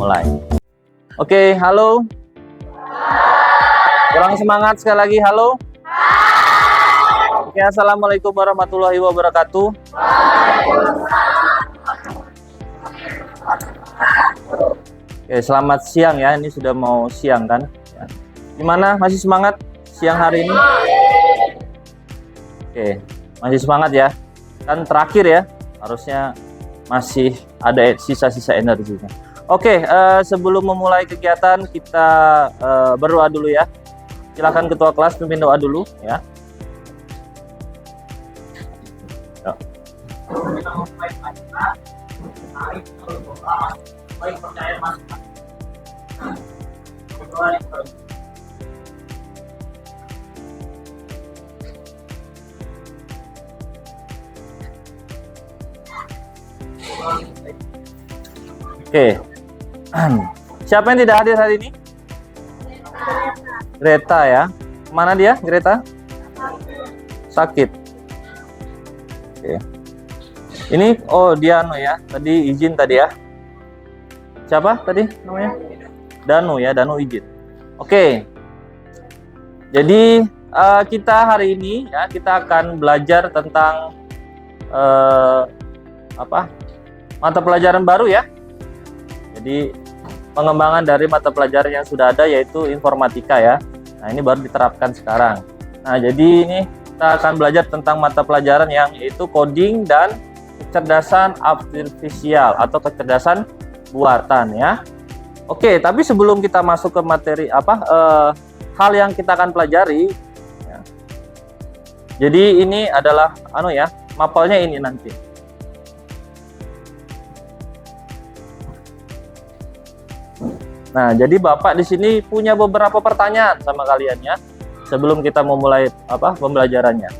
mulai. Oke, halo. Kurang semangat sekali lagi, halo. Oke, assalamualaikum warahmatullahi wabarakatuh. Oke, selamat siang ya. Ini sudah mau siang kan? Gimana? Masih semangat siang hari ini? Oke, masih semangat ya. Kan terakhir ya. Harusnya masih ada sisa-sisa energinya. Oke, sebelum memulai kegiatan kita berdoa dulu ya. Silakan ketua kelas pimpin doa dulu ya. Oke. Siapa yang tidak hadir hari ini? Greta ya. Mana dia, Greta? Sakit. Oke. Ini dia ya. Tadi izin tadi ya. Siapa tadi namanya? Danu ya, Danu izin. Oke. Jadi kita hari ini ya kita akan belajar tentang mata pelajaran baru ya. Jadi pengembangan dari mata pelajaran yang sudah ada yaitu informatika ya. Nah, ini baru diterapkan sekarang. Nah, jadi ini kita akan belajar tentang mata pelajaran yang yaitu coding dan kecerdasan artifisial atau kecerdasan buatan ya. Oke, tapi sebelum kita masuk ke materi hal yang kita akan pelajari ya. Jadi ini adalah mapelnya ini nanti. Nah, jadi Bapak di sini punya beberapa pertanyaan sama kalian ya, sebelum kita memulai pembelajarannya.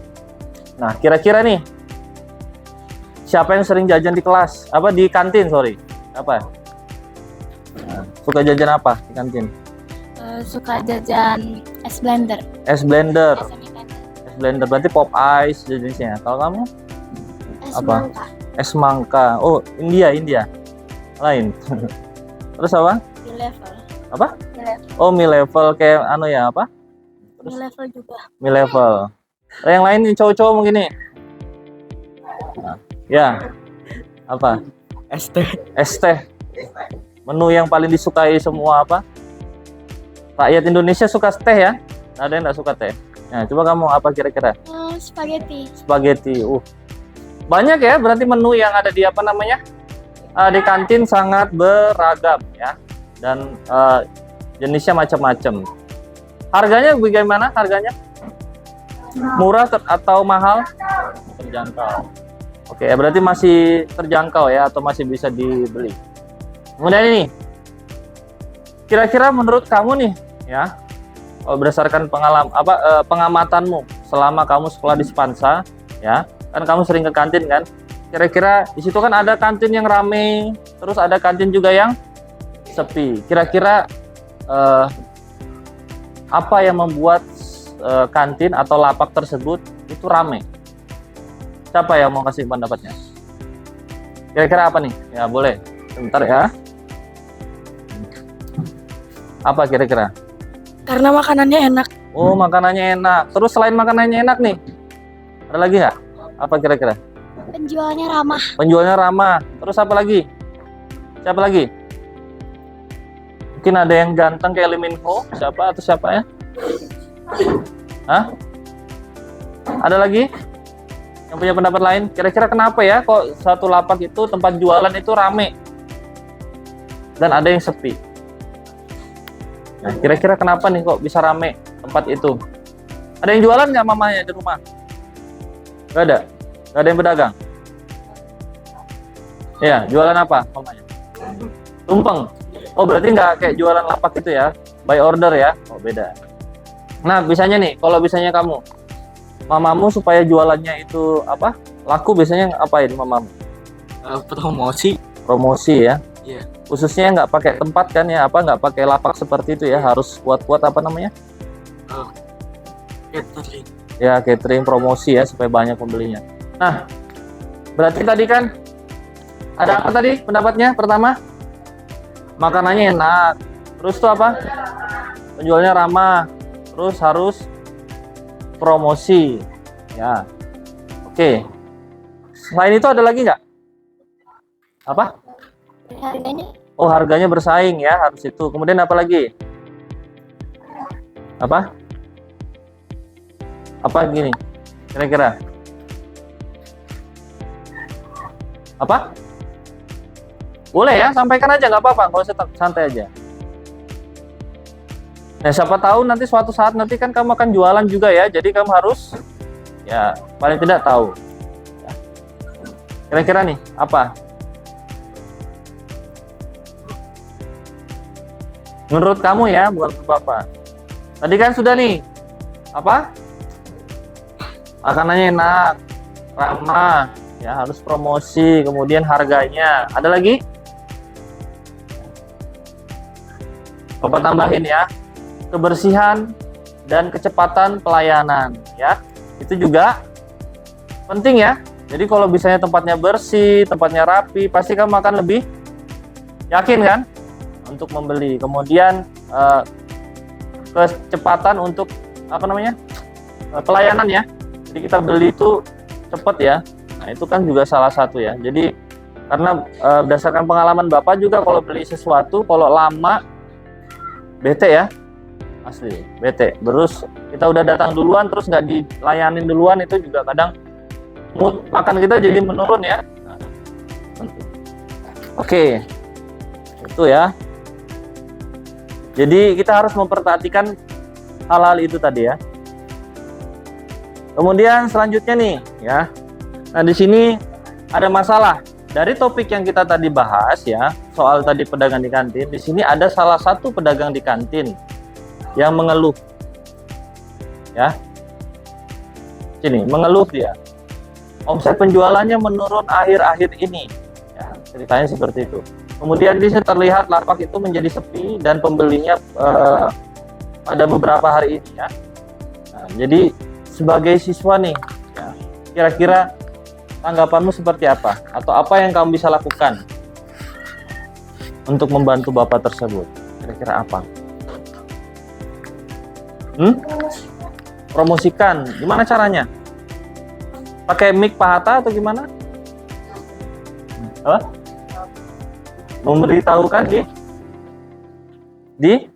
Nah, kira-kira nih, siapa yang sering jajan di kelas? Di kantin, sorry. Apa? Nah, suka jajan apa di kantin? Suka jajan es blender. Es blender. Es blender berarti pop ice jenisnya. Kalau kamu? Es apa? mangka. Es mangka. Oh, India. Lain. Terus apa? Mie level. Apa? Mie level. Oh, mie level kayak Terus? Mie level juga. Mie level. Yang lain nih cowok-cowok mungkin nih. Nah, ya. Apa? Es teh. Es teh. Menu yang paling disukai semua rakyat Indonesia suka teh ya? Ada yang nggak suka teh? Nah, coba kamu apa kira-kira? Spaghetti. Spaghetti. Banyak ya, berarti menu yang ada di di kantin sangat beragam ya. Dan jenisnya macam-macam. Harganya bagaimana harganya? Murah atau mahal? Terjangkau. Oke, berarti masih terjangkau ya atau masih bisa dibeli. Kemudian ini, kira-kira menurut kamu nih ya, berdasarkan pengamatanmu selama kamu sekolah di Sepansa ya, kan kamu sering ke kantin kan? Kira-kira di situ kan ada kantin yang rame, terus ada kantin juga yang sepi. Kira-kira apa yang membuat kantin atau lapak tersebut itu rame? Siapa yang mau kasih pendapatnya? Kira-kira apa nih? Ya boleh, sebentar ya. Apa kira-kira? Karena makanannya enak. Oh, makanannya enak. Terus selain makanannya enak nih, ada lagi nggak? Apa kira-kira? Penjualnya ramah. Penjualnya ramah. Terus apa lagi? Siapa lagi? Mungkin ada yang ganteng kayak Lee Min Ho, siapa ya? Hah? Ada lagi? Yang punya pendapat lain? Kira-kira kenapa ya kok satu lapak itu tempat jualan itu rame dan ada yang sepi? Nah, kira-kira kenapa nih kok bisa rame tempat itu? Ada yang jualan nggak mamanya di rumah? Nggak ada? Nggak ada yang pedagang? Ya, jualan apa mamanya? Tumpeng. Oh, berarti nggak kayak jualan lapak itu ya? By order ya? Oh, beda. Nah, biasanya nih, kalau biasanya kamu, mamamu supaya jualannya itu laku biasanya ngapain mamamu? Promosi. Promosi ya? Iya. Khususnya nggak pakai tempat kan ya? Nggak pakai lapak seperti itu ya? Harus buat Catering. Ya, catering promosi ya supaya banyak pembelinya. Nah, berarti tadi kan ada apa tadi pendapatnya pertama? makanannya enak. Terus tuh apa? Penjualnya ramah. Terus harus promosi. Ya. Oke. Selain itu ada lagi nggak? Apa? Harganya Oh, harganya bersaing ya, harus itu. Kemudian apa lagi? Apa? Apa gini? Kira-kira? Apa? Boleh ya, sampaikan aja, nggak apa-apa, nggak usah santai aja. Nah, siapa tahu nanti suatu saat nanti kan kamu akan jualan juga ya, jadi kamu harus ya paling tidak tahu. Kira-kira nih, apa? Menurut kamu ya, bukan Bapak. Tadi kan sudah nih, apa? Makanannya enak, ramah, ya harus promosi, kemudian harganya. Ada lagi? Bapak tambahin ya, kebersihan dan kecepatan pelayanan, ya. Itu juga penting ya. Jadi kalau misalnya tempatnya bersih, tempatnya rapi, pasti kamu akan lebih yakin kan untuk membeli. Kemudian kecepatan untuk apa namanya? Pelayanan ya. Jadi kita beli itu cepat ya. Nah, itu kan juga salah satu ya. Jadi karena berdasarkan pengalaman Bapak juga kalau beli sesuatu kalau lama bete ya. Asli, bete. Terus kita udah datang duluan terus nggak dilayanin duluan, itu juga kadang mood makan kita jadi menurun ya. Oke. Itu ya. Jadi kita harus memperhatikan hal-hal itu tadi ya. Kemudian selanjutnya nih ya. Nah, di sini ada masalah dari topik yang kita tadi bahas ya, soal tadi pedagang di kantin. Di sini ada salah satu pedagang di kantin yang mengeluh. Ya. Sini, mengeluh dia. Omset penjualannya menurun akhir-akhir ini. Ya, ceritanya seperti itu. Kemudian di sini terlihat lapak itu menjadi sepi dan pembelinya pada beberapa hari ini ya. Nah, jadi sebagai siswa nih, ya, kira-kira tanggapanmu seperti apa? Atau apa yang kamu bisa lakukan untuk membantu Bapak tersebut? Kira-kira apa? Promosikan, gimana caranya? Pakai mic Pak Hatta atau gimana? Apa? Memberitahukan di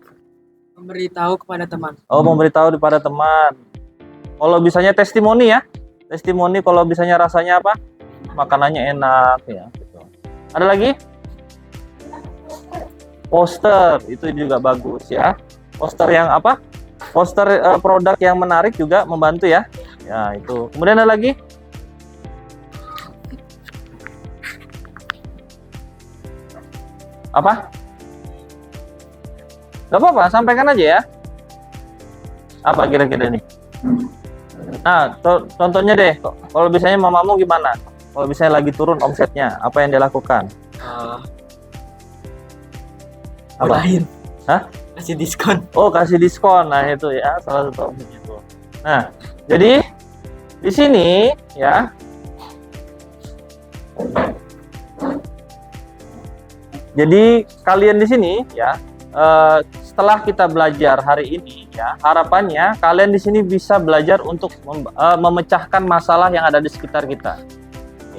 Memberitahu kepada teman. Oh, memberitahu kepada teman. Kalau bisanya testimoni ya. Testimoni kalau bisanya rasanya apa? Makanannya enak ya gitu. Ada lagi? Poster, itu juga bagus ya. Poster yang apa? Poster produk yang menarik juga membantu ya. Ya, itu. Kemudian ada lagi? Apa? Gak apa-apa, sampaikan aja ya. Apa kira-kira nih? Nah, contohnya deh, kalau biasanya mamamu gimana? Kalau misalnya lagi turun omsetnya, apa yang dia lakukan? Apa? Murahin. Hah? Kasih diskon. Oh, kasih diskon. Nah, itu ya salah satu opsinya itu. Nah, jadi di sini ya. Jadi kalian di sini ya, setelah kita belajar hari ini ya, harapannya kalian di sini bisa belajar untuk memecahkan masalah yang ada di sekitar kita.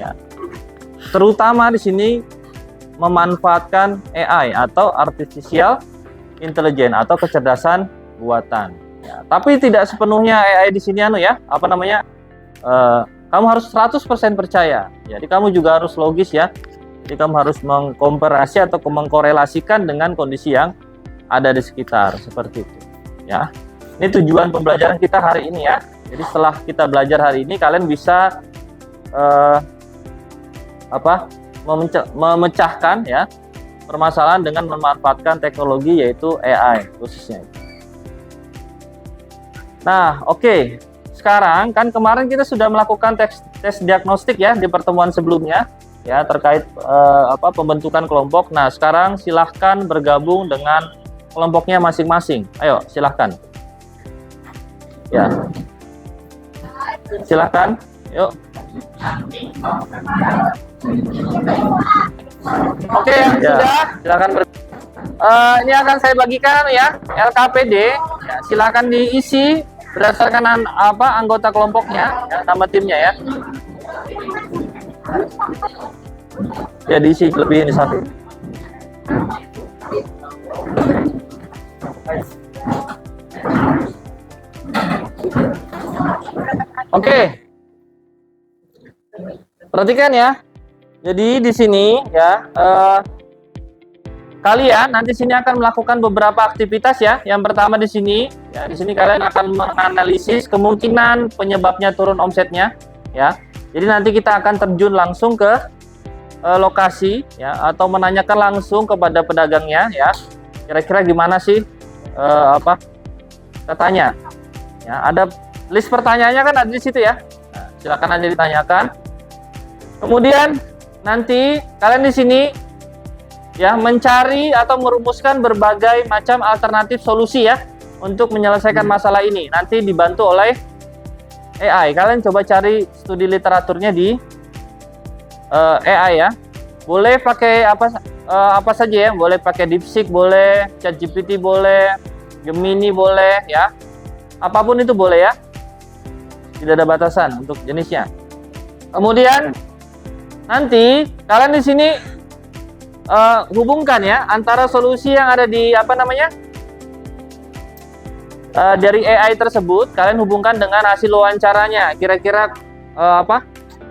Ya. Terutama di sini memanfaatkan AI atau artificial intelligence atau kecerdasan buatan. Ya, tapi tidak sepenuhnya AI di sini ya, apa namanya? Kamu harus 100% percaya. Jadi kamu juga harus logis ya. Jadi kamu harus mengkomparasi atau mengkorelasikan dengan kondisi yang ada di sekitar seperti itu. Ya, ini tujuan pembelajaran kita hari ini ya. Jadi setelah kita belajar hari ini, kalian bisa memecahkan ya permasalahan dengan memanfaatkan teknologi yaitu AI khususnya. Nah, oke. Sekarang kan kemarin kita sudah melakukan tes diagnostik ya di pertemuan sebelumnya ya terkait pembentukan kelompok. Nah, sekarang silahkan bergabung dengan kelompoknya masing-masing. Ayo, silahkan. Ya. Silahkan. Yuk. Oke, ya. Sudah. Silahkan Ini akan saya bagikan ya, LKPD. Ya, silakan diisi berdasarkan anggota kelompoknya, ya, nama timnya ya. Ya diisi lebih ini satu. Oke. Perhatikan ya. Jadi di sini ya kalian nanti sini akan melakukan beberapa aktivitas ya. Yang pertama di sini ya, di sini kalian akan menganalisis kemungkinan penyebabnya turun omsetnya ya. Jadi nanti kita akan terjun langsung ke lokasi ya, atau menanyakan langsung kepada pedagangnya ya. Kira-kira gimana sih katanya. Ya, ada list pertanyaannya kan ada di situ ya. Nah, silakan aja ditanyakan. Kemudian nanti kalian di sini ya mencari atau merumuskan berbagai macam alternatif solusi ya untuk menyelesaikan masalah ini. Nanti dibantu oleh AI. Kalian coba cari studi literaturnya di AI ya. Boleh pakai apa saja ya. Boleh pakai DeepSeek, boleh ChatGPT, boleh Gemini, boleh ya. Apapun itu boleh ya. Tidak ada batasan untuk jenisnya. Kemudian nanti kalian di sini hubungkan ya antara solusi yang ada di dari AI tersebut, kalian hubungkan dengan hasil wawancaranya. Kira-kira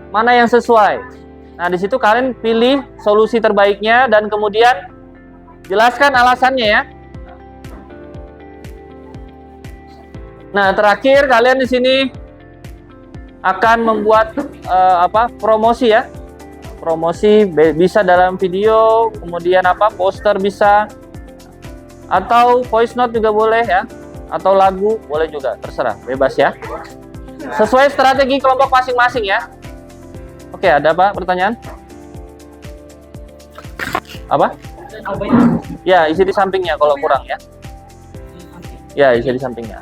mana yang sesuai. Nah, di situ kalian pilih solusi terbaiknya dan kemudian jelaskan alasannya ya. Nah, terakhir kalian di sini akan membuat promosi ya. Promosi bisa dalam video, kemudian poster bisa, atau voice note juga boleh ya, atau lagu boleh juga, terserah, bebas ya. Sesuai strategi kelompok masing-masing ya. Oke, ada apa pertanyaan? Apa? Ya, isi di sampingnya kalau kurang ya. Ya, isi di sampingnya.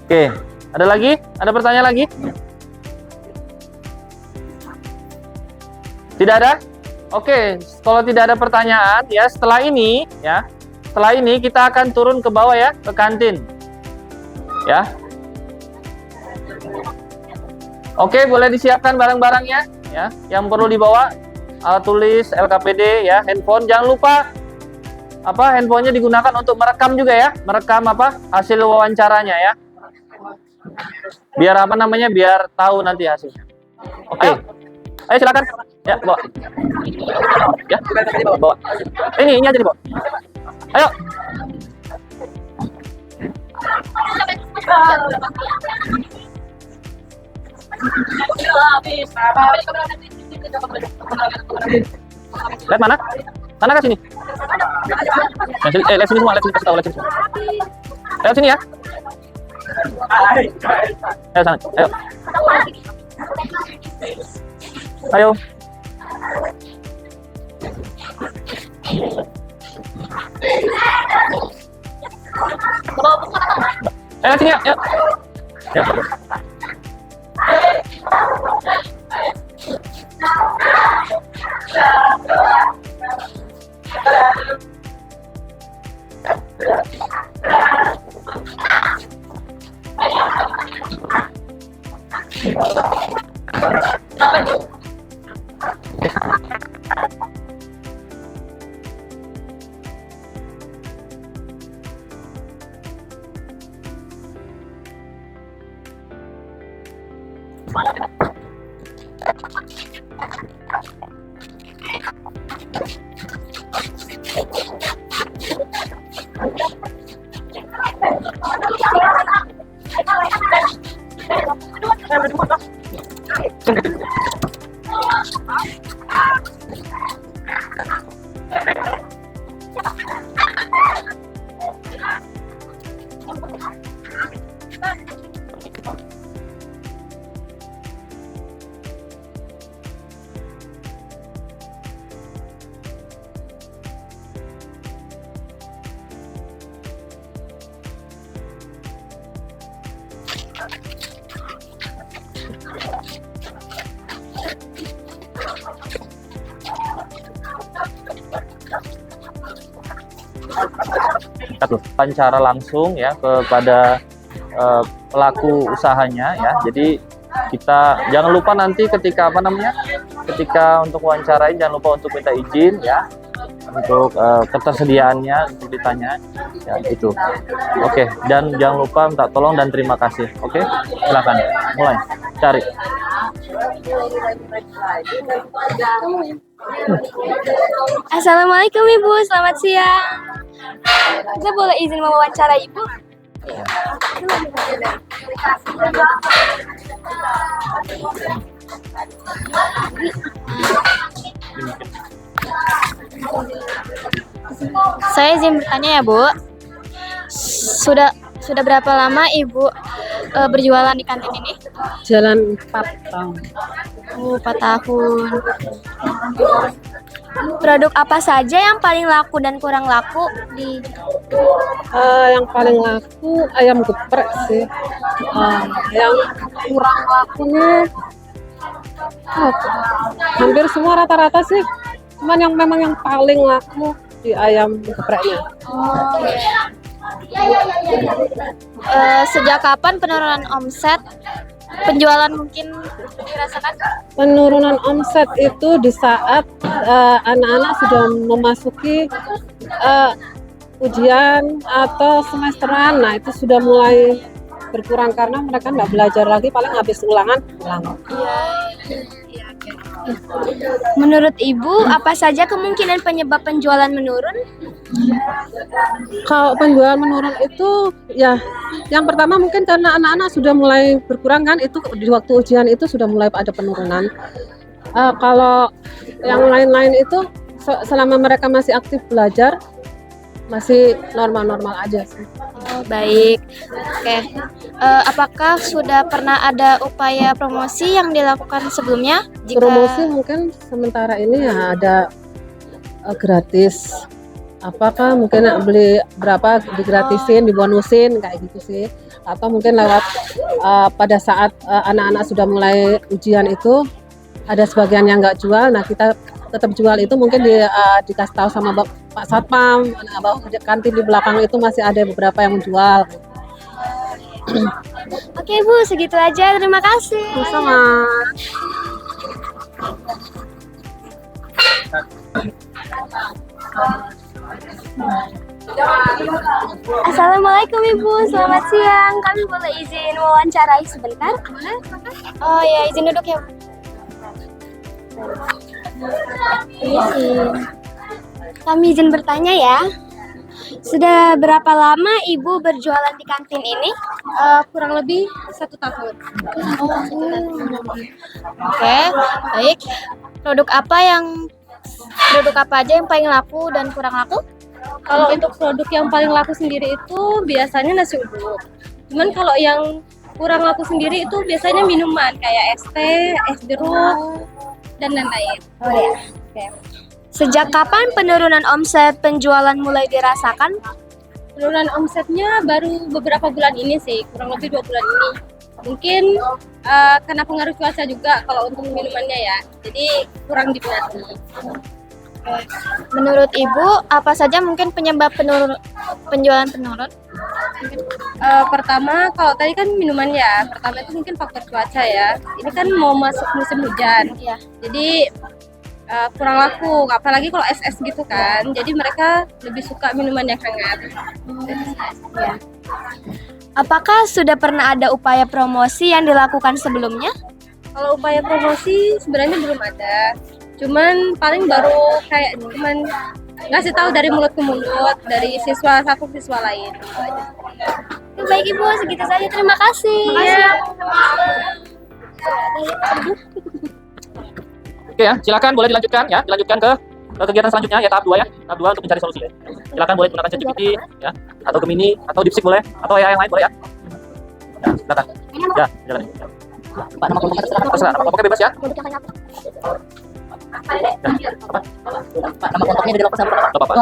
Oke, ada lagi? Ada pertanyaan lagi? Tidak ada? Oke, kalau tidak ada pertanyaan ya, setelah ini kita akan turun ke bawah ya, ke kantin. Ya. Oke, boleh disiapkan barang-barangnya ya. Yang perlu dibawa tulis LKPD ya, handphone. Jangan lupa handphonenya digunakan untuk merekam juga ya, merekam hasil wawancaranya ya. Biar biar tahu nanti hasilnya. Oke. Ayo silakan. Ya, bawa. Ya, bawa. Ini aja dibawa. Ayo. Lihat mana? Sana ke sini. Lihat sini semua, lihat sini, kasih tahu, lihat sini semua. Lihat sini ya. Ayo sana, ayo. Ayo. Lihat sini ya, yuk. Ya. wawancara langsung ya kepada pelaku usahanya ya. Jadi kita jangan lupa nanti ketika ketika untuk wawancarai jangan lupa untuk minta izin ya, untuk ketersediaannya untuk ditanya ya itu. Oke, dan jangan lupa minta tolong dan terima kasih. Oke, silakan mulai cari. Assalamualaikum Ibu, selamat siang. Saya boleh izin mewawancara Ibu? Saya izin bertanya ya Bu. Sudah berapa lama Ibu berjualan di kantin ini? Jalan 4 tahun. 4 tahun. Produk apa saja yang paling laku dan kurang laku di Yang paling laku ayam geprek sih. Yang kurang lakunya hampir semua rata-rata sih. Cuman yang memang yang paling laku di ayam gepreknya. Sejak kapan penurunan omset penjualan mungkin dirasakan? Penurunan omset itu di saat anak-anak sudah memasuki ujian atau semesteran. Nah, itu sudah mulai berkurang karena mereka nggak belajar lagi, paling habis ulangan pulang. Menurut Ibu, apa saja kemungkinan penyebab penjualan menurun? Kalau penjualan menurun itu ya yang pertama mungkin karena anak-anak sudah mulai berkurang kan, itu di waktu ujian itu sudah mulai ada penurunan. Kalau yang lain-lain itu selama mereka masih aktif belajar masih normal-normal aja sih. Oh, baik. Oke. Apakah sudah pernah ada upaya promosi yang dilakukan sebelumnya? Promosi mungkin sementara ini ya ada gratis. Apakah mungkin beli berapa digratisin, dibonusin kayak gitu sih. Atau mungkin lewat pada saat anak-anak sudah mulai ujian itu ada sebagian yang nggak jual, nah kita tetap jual itu mungkin dikasih tahu sama Pak Satpam, bahwa kantin di belakang itu masih ada beberapa yang menjual. Oke Bu, segitu aja. Terima kasih. Sama. Assalamualaikum Ibu, selamat siang. Kami boleh izin wawancarai sebentar? Oh ya, izin duduk ya. Kami izin bertanya ya. Sudah berapa lama Ibu berjualan di kantin ini? Kurang lebih 1 tahun. Oke, baik. Produk apa aja yang paling laku dan kurang laku? Kalau untuk produk yang paling laku sendiri itu biasanya nasi uduk. Cuman kalau yang kurang laku sendiri itu biasanya minuman kayak es teh, es jeruk, dan lain-lain. Oh ya. Oke. Sejak kapan penurunan omset penjualan mulai dirasakan? Penurunan omsetnya baru beberapa bulan ini sih, kurang lebih 2 bulan ini. Mungkin karena pengaruh cuaca juga kalau untuk minumannya ya, jadi kurang diminati. Menurut Ibu, apa saja mungkin penyebab penjualan penurun? Pertama, kalau tadi kan minuman ya, pertama itu mungkin faktor cuaca ya. Ini kan mau masuk musim hujan, Ya. jadi kurang laku, apalagi kalau es gitu kan. Jadi mereka lebih suka minuman yang hangat. Ya. Apakah sudah pernah ada upaya promosi yang dilakukan sebelumnya? Kalau upaya promosi sebenarnya belum ada. Cuman paling baru kayak cuman ngasih tahu dari mulut ke mulut, dari siswa satu ke siswa lain. Baik Ibu, segitu saja. Terima kasih. Oke ya, silakan boleh dilanjutkan ya, dilanjutkan ke kegiatan selanjutnya ya, tahap 2 ya. Tahap 2 untuk mencari solusi ya. Silakan boleh gunakan ChatGPT ya, atau Gemini atau DeepSeek boleh, atau yang lain boleh ya. Ya, silakan. Ya, jalan. Pak, nama kelompoknya terserah, nama kelompoknya bebas ya. Ya, apa? Pak, nama kelompoknya di dalam pasal berapa? Apa?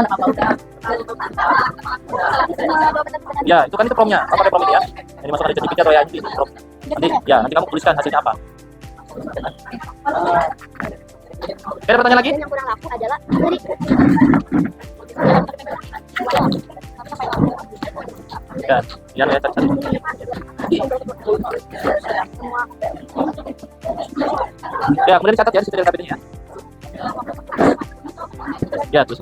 Ya, itu kan itu promnya. Apa pakai prom ini ya? Yang dimasukkan di ChatGPT atau ya ini prom. Nanti kamu tuliskan hasilnya apa. Oke, ada pertanyaan lagi? Yang kurang laku adalah Ya, biar ya cari. Ya, kemudian dicatat ya di situ dari KPT-nya ya. Ya, terus.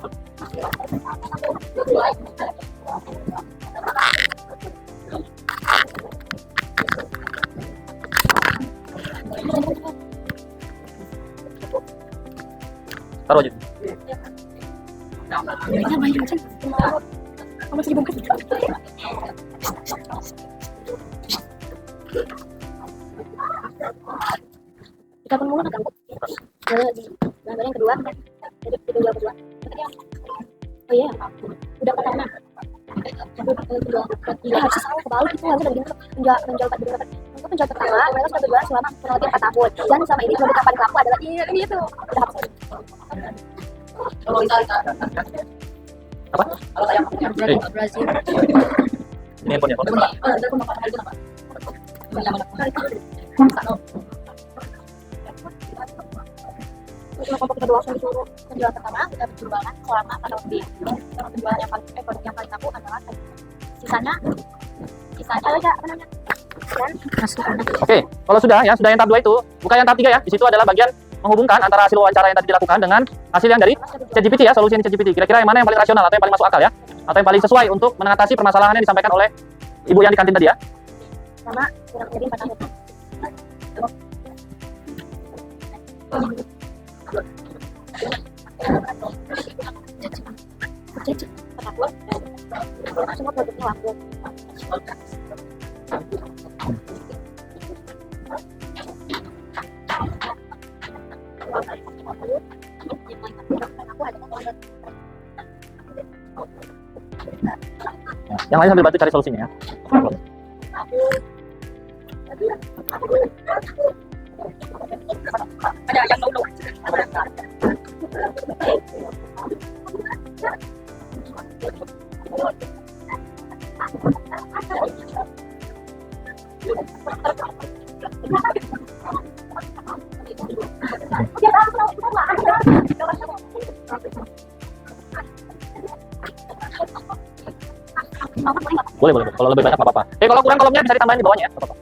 Taruh aja. Kita pun mulu kan? Di gambar yang kedua, jadi kedua kedua. Oh iya, udah pertama. Tidak harus selalu kebalik itu harus lebih menjual untuk penjual pertama mereka sudah berjualan selama kurang lebih 4 tahun dan selama ini produk kampanye kamu adalah ini itu udah hapus. Apa? Hey. Brazil. Ini handphonenya. Untuk kelompok kedua langsung disuruh penjualan pertama sudah berjualan selama 4 tahun lebih. Penjualan yang paling produk yang paling laku adalah sisanya ada apa namanya? Oke, kalau sudah ya, sudah yang tahap 2 itu, buka yang tahap 3 ya. Di situ adalah bagian menghubungkan antara hasil wawancara yang tadi dilakukan dengan hasil yang dari ChatGPT ya, solusi ChatGPT. Kira-kira yang mana yang paling rasional atau yang paling masuk akal ya? Atau yang paling sesuai untuk mengatasi permasalahan yang disampaikan oleh ibu yang di kantin tadi ya? Sama kurang lebih 4 tahun. Semua produknya laku. Yang lain sambil bantu cari solusinya ya. Boleh. Kalau lebih banyak nggak apa-apa. Kalau kurang kolomnya bisa ditambahin di bawahnya ya. Nggak apa-apa.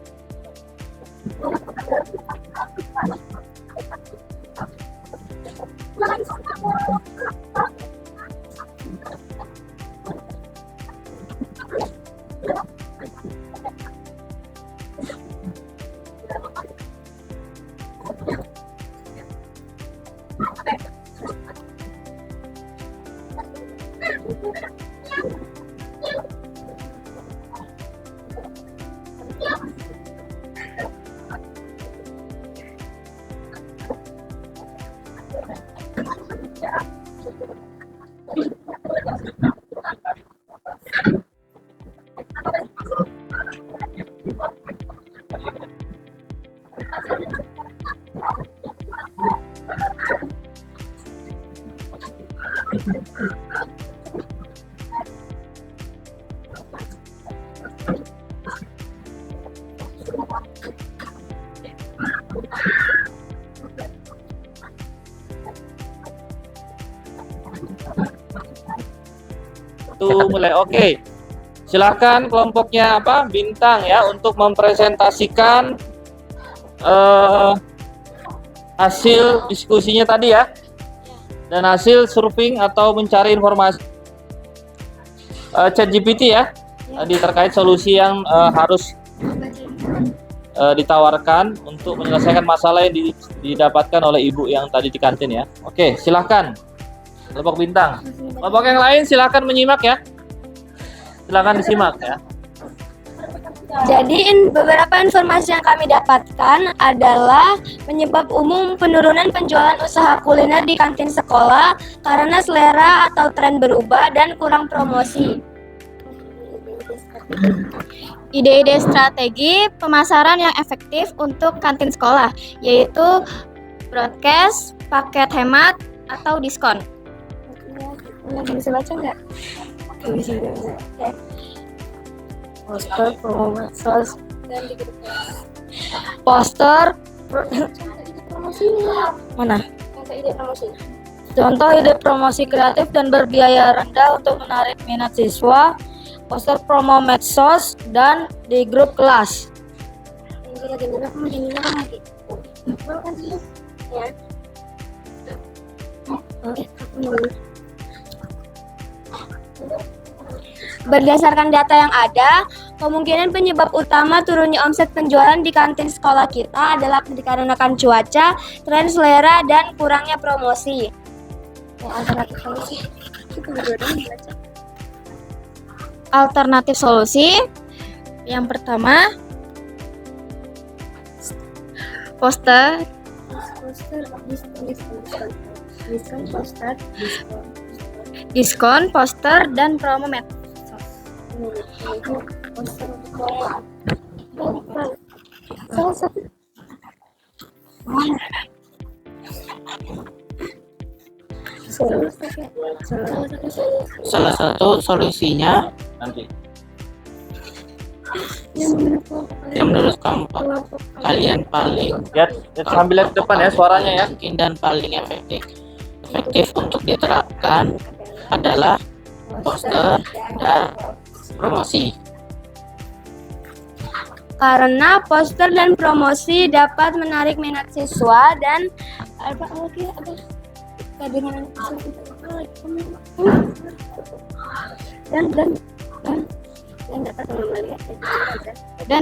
Tuh mulai oke. Silakan kelompoknya apa bintang ya untuk mempresentasikan hasil diskusinya tadi ya dan hasil surfing atau mencari informasi ChatGPT ya tadi terkait solusi yang harus ditawarkan untuk menyelesaikan masalah yang didapatkan oleh ibu yang tadi di kantin ya. Oke, silakan kelompok bintang. Kelompok yang lain silakan menyimak ya. Silakan disimak ya. Jadi beberapa informasi yang kami dapatkan adalah penyebab umum penurunan penjualan usaha kuliner di kantin sekolah karena selera atau tren berubah dan kurang promosi. Ide-ide strategi pemasaran yang efektif untuk kantin sekolah yaitu broadcast, paket hemat, atau diskon. Bisa baca nggak? Bisa. Poster, promosi mana? Ide promosi. Contoh ide promosi kreatif dan berbiaya rendah untuk menarik minat siswa, poster promo medsos, dan di grup kelas. Berdasarkan data yang ada, kemungkinan penyebab utama turunnya omset penjualan di kantin sekolah kita adalah dikarenakan cuaca, tren selera, dan kurangnya promosi. Alternatif solusi yang pertama, poster, diskon, poster, dan promo medsos. Salah satu solusinya Nanti. yang menurut kalian paling Lihat sambil lihat ke depan ya suaranya ya. mungkin dan paling efektif untuk diterapkan adalah poster dan promosi. Karena poster dan promosi dapat menarik minat siswa dan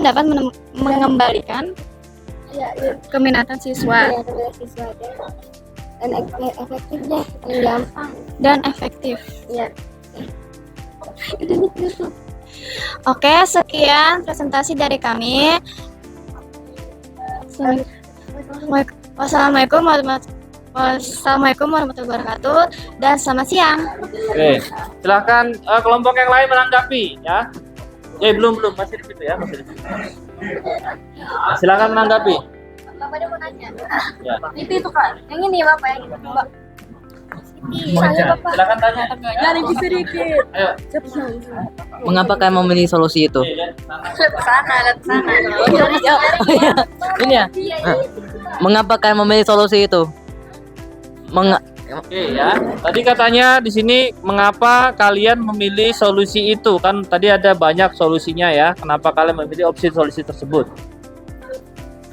dapat mengembalikan keminatan siswa dan efektif. Oke, sekian presentasi dari kami. Wassalamualaikum warahmatullahi wabarakatuh dan selamat siang. Oke, silakan kelompok yang lain menanggapi ya. Belum masih di situ ya, masih di situ. Silakan menanggapi. Bapaknya mau nanya. Ya. Itu Kak. Yang ini Bapak yang itu, Mbak. Silakan tanya. Dari sedikit. Ayo. Mengapa kalian memilih solusi itu? Sana. Ini ya. Mengapa kalian memilih solusi itu? Oke ya. Tadi katanya di sini mengapa kalian memilih solusi itu? Kan tadi ada banyak solusinya ya. Kenapa kalian memilih opsi solusi tersebut?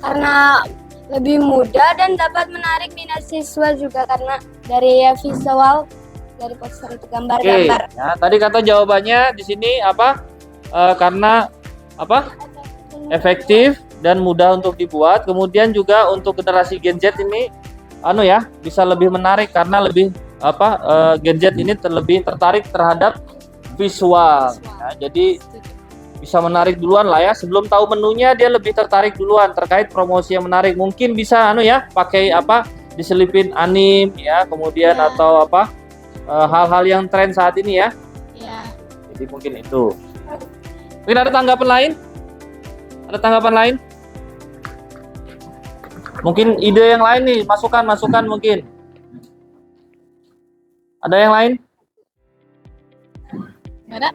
Karena lebih mudah dan dapat menarik minat siswa juga karena dari visual dari poster itu Oke. gambar-gambar. Ya, tadi kata jawabannya di sini apa? Karena apa? Efektif dan mudah untuk dibuat. Kemudian juga untuk generasi Gen Z ini bisa lebih menarik karena lebih Gen Z ini lebih tertarik terhadap visual. Ya, jadi bisa menarik duluan lah ya. Sebelum tahu menunya dia lebih tertarik duluan terkait promosi yang menarik. Mungkin bisa pakai diselipin anim ya, kemudian atau hal-hal yang tren saat ini ya. Ya. Jadi mungkin itu. Mungkin ada tanggapan lain? Ada tanggapan lain? Mungkin ide yang lain nih, masukan mungkin. Ada yang lain? Nggak ada.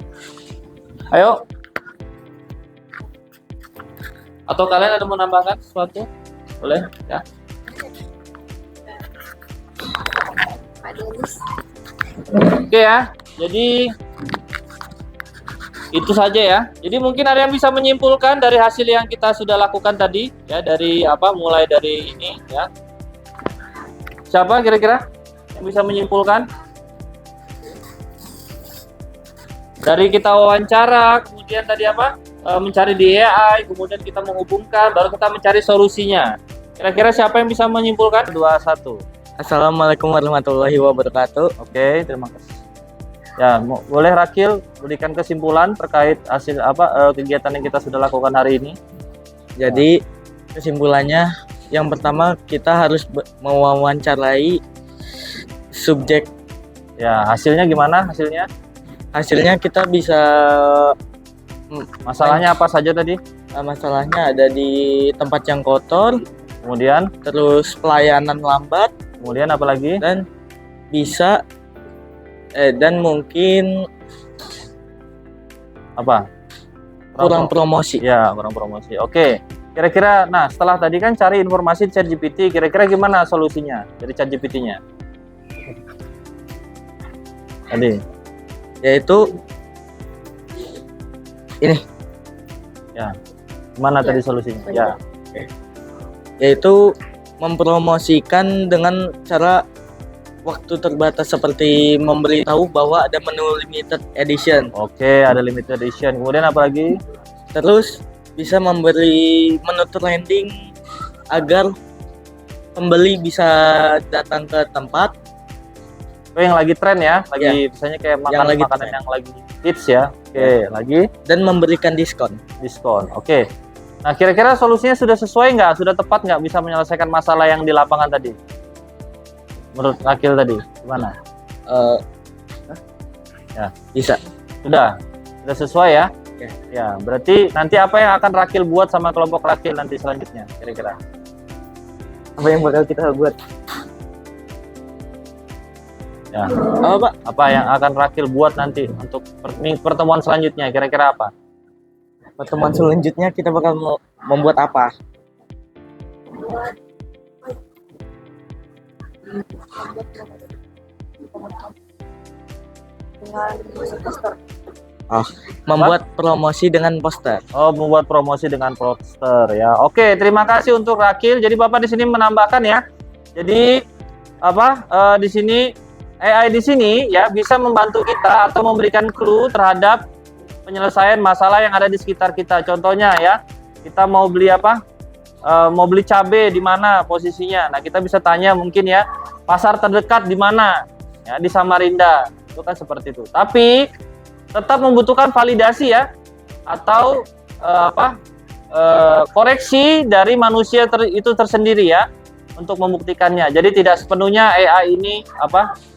Ayo. Atau kalian ada mau menambahkan sesuatu? Boleh ya. Oke ya. Jadi itu saja ya. Jadi mungkin ada yang bisa menyimpulkan dari hasil yang kita sudah lakukan tadi ya, dari mulai dari ini ya. Siapa kira-kira yang bisa menyimpulkan? Dari kita wawancara, kemudian tadi mencari di AI, kemudian kita menghubungkan, baru kita mencari solusinya. Kira-kira siapa yang bisa menyimpulkan? 2, 1. Assalamualaikum warahmatullahi wabarakatuh. Oke, terima kasih. Ya, boleh Rakil berikan kesimpulan terkait hasil kegiatan yang kita sudah lakukan hari ini. Jadi kesimpulannya yang pertama kita harus mewawancarai subjek. Ya, hasilnya gimana hasilnya? Hasilnya kita bisa Masalahnya apa saja tadi? masalahnya ada di tempat yang kotor, Kemudian, terus pelayanan lambat, kemudian apa lagi? dan bisa dan mungkin Apa? kurang promosi. Ya, kurang promosi. Oke. Kira-kira, nah setelah tadi kan cari informasi di ChatGPT, kira-kira gimana solusinya dari ChatGPT-nya? tadi? Yaitu ini, Gimana tadi solusinya? Ya. yaitu mempromosikan dengan cara waktu terbatas seperti memberitahu bahwa ada menu limited edition. Oke, ada limited edition. Kemudian apa lagi? Terus bisa memberi menu trending agar pembeli bisa datang ke tempat Oh, yang lagi tren ya, lagi misalnya kayak lagi makanan tren. yang lagi hits ya. Oke, lagi dan memberikan diskon. diskon. Oke. Nah, kira-kira solusinya sudah sesuai nggak? Sudah tepat nggak bisa menyelesaikan masalah yang di lapangan tadi? Menurut Rakil tadi, gimana? Ya, bisa. Sudah sesuai ya? Ya. Ya, berarti nanti apa yang akan Rakil buat sama kelompok Rakil nanti selanjutnya, kira-kira? Apa yang bakal kita buat? Ya. Apa, Pak? Apa yang akan Rakil buat nanti untuk pertemuan selanjutnya, kira-kira apa? Pertemuan selanjutnya kita bakal membuat apa? Membuat promosi dengan poster. Oh, membuat promosi dengan poster ya. Oke, terima kasih untuk Rakil. Jadi Bapak di sini menambahkan ya. Jadi di sini AI di sini ya bisa membantu kita atau memberikan clue terhadap penyelesaian masalah yang ada di sekitar kita. Contohnya ya, kita mau beli mau beli cabai di mana posisinya. Nah, kita bisa tanya mungkin ya, pasar terdekat di mana? Ya, di Samarinda. Itu kan seperti itu. Tapi tetap membutuhkan validasi ya, atau koreksi dari manusia itu tersendiri ya untuk membuktikannya. Jadi tidak sepenuhnya AI ini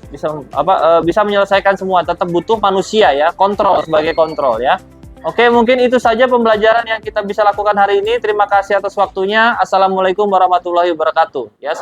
bisa menyelesaikan semua, tetap butuh manusia ya, kontrol sebagai kontrol ya. Oke, mungkin itu saja pembelajaran yang kita bisa lakukan hari ini. Terima kasih atas waktunya. Assalamualaikum warahmatullahi wabarakatuh. Ya.